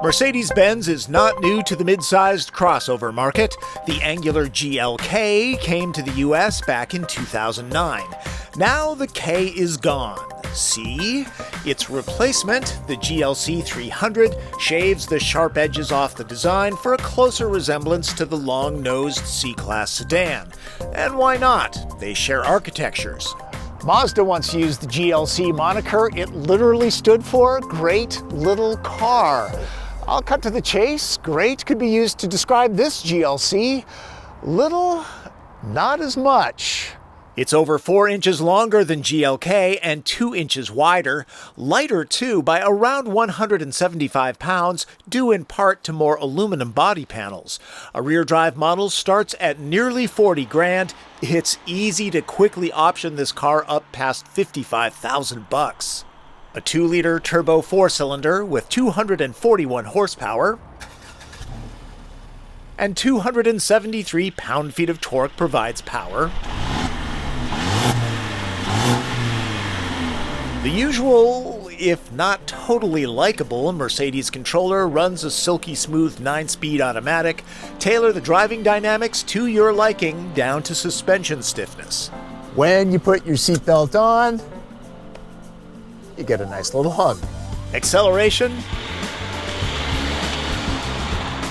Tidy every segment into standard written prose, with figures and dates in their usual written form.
Mercedes-Benz is not new to the mid-sized crossover market. The angular GLK came to the US back in 2009. Now the K is gone. See? Its replacement, the GLC300, shaves the sharp edges off the design for a closer resemblance to the long-nosed C-Class sedan. And why not? They share architectures. Mazda once used the GLC moniker. It literally stood for Great Little Car. I'll cut to the chase. Great could be used to describe this GLC. Little, not as much. It's over 4 inches longer than GLK and 2 inches wider, lighter too by around 175 pounds, due in part to more aluminum body panels. A rear-drive model starts at nearly 40 grand. It's easy to quickly option this car up past 55,000 bucks. A 2-liter turbo 4-cylinder with 241 horsepower and 273 pound-feet of torque provides power. The usual, if not totally likable, Mercedes controller runs a silky smooth 9-speed automatic. Tailor the driving dynamics to your liking down to suspension stiffness. When you put your seatbelt on, you get a nice little hug. Acceleration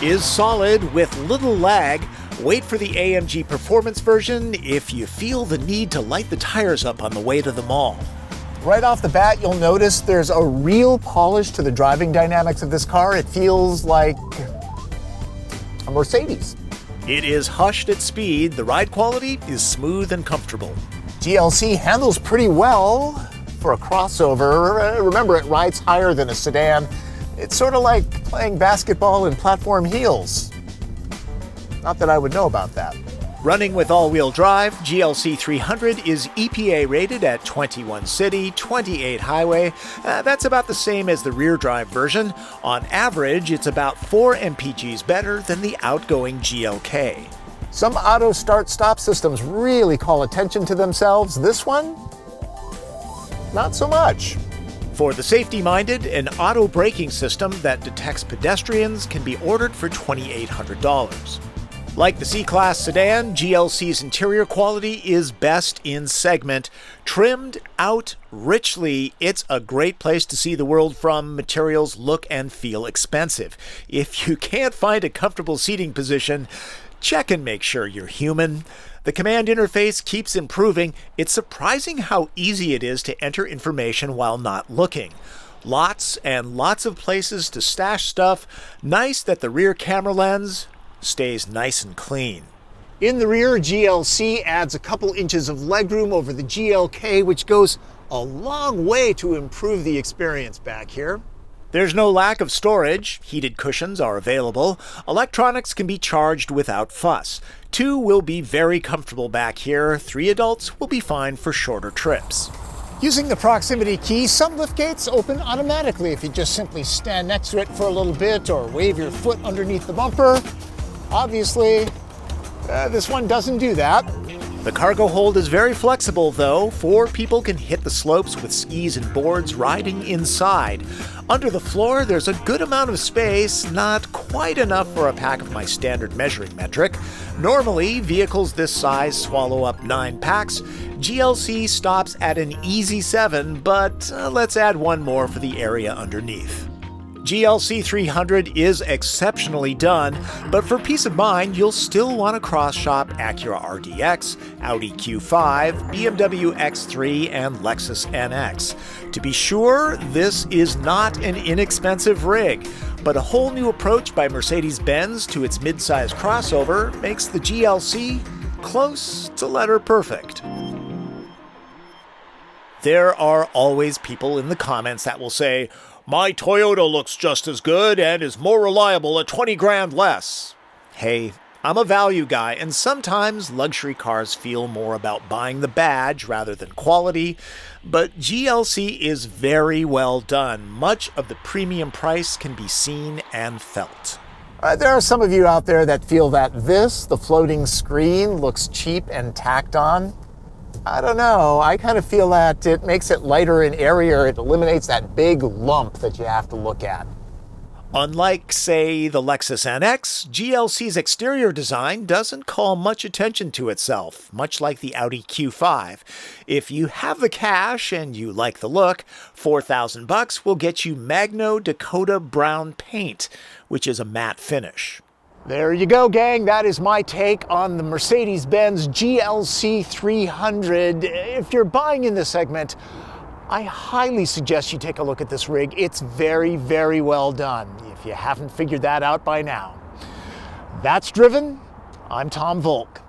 is solid with little lag. Wait for the AMG Performance version if you feel the need to light the tires up on the way to the mall. Right off the bat, you'll notice there's a real polish to the driving dynamics of this car. It feels like a Mercedes. It is hushed at speed. The ride quality is smooth and comfortable. GLC handles pretty well for a crossover. Remember, it rides higher than a sedan. It's sort of like playing basketball in platform heels. Not that I would know about that. Running with all-wheel drive, GLC300 is EPA rated at 21 city, 28 highway. That's about the same as the rear-drive version. On average, it's about 4 mpgs better than the outgoing GLK. Some auto start-stop systems really call attention to themselves. This one, not so much. For the safety-minded, an auto braking system that detects pedestrians can be ordered for $2,800. Like the C-Class sedan, GLC's interior quality is best in segment. Trimmed out richly, it's a great place to see the world from. Materials look and feel expensive. If you can't find a comfortable seating position, check and make sure you're human. The command interface keeps improving. It's surprising how easy it is to enter information while not looking. Lots and lots of places to stash stuff. Nice that the rear camera lens stays nice and clean. In the rear, GLC adds a couple inches of legroom over the GLK, which goes a long way to improve the experience back here. There's no lack of storage. Heated cushions are available. Electronics can be charged without fuss. 2 will be very comfortable back here. 3 adults will be fine for shorter trips. Using the proximity key, some liftgates open automatically if you just simply stand next to it for a little bit or wave your foot underneath the bumper. Obviously, this one doesn't do that. The cargo hold is very flexible, though. 4 people can hit the slopes with skis and boards riding inside. Under the floor, there's a good amount of space, not quite enough for a pack of my standard measuring metric. Normally, vehicles this size swallow up 9 packs. GLC stops at an easy 7, but let's add 1 more for the area underneath. GLC300 is exceptionally done, but for peace of mind, you'll still want to cross-shop Acura RDX, Audi Q5, BMW X3, and Lexus NX. To be sure, this is not an inexpensive rig, but a whole new approach by Mercedes-Benz to its mid-size crossover makes the GLC close to letter perfect. There are always people in the comments that will say, "My Toyota looks just as good and is more reliable at 20 grand less." Hey, I'm a value guy, and sometimes luxury cars feel more about buying the badge rather than quality, but GLC is very well done. Much of the premium price can be seen and felt. There are some of you out there that feel that this, the floating screen, looks cheap and tacked on. I don't know. I kind of feel that it makes it lighter and airier. It eliminates that big lump that you have to look at. Unlike, say, the Lexus NX, GLC's exterior design doesn't call much attention to itself, much like the Audi Q5. If you have the cash and you like the look, $4,000 will get you Magno Dakota Brown paint, which is a matte finish. There you go, gang. That is my take on the Mercedes-Benz GLC300. If you're buying in this segment, I highly suggest you take a look at this rig. It's very, very well done, if you haven't figured that out by now. That's Driven. I'm Tom Voelk.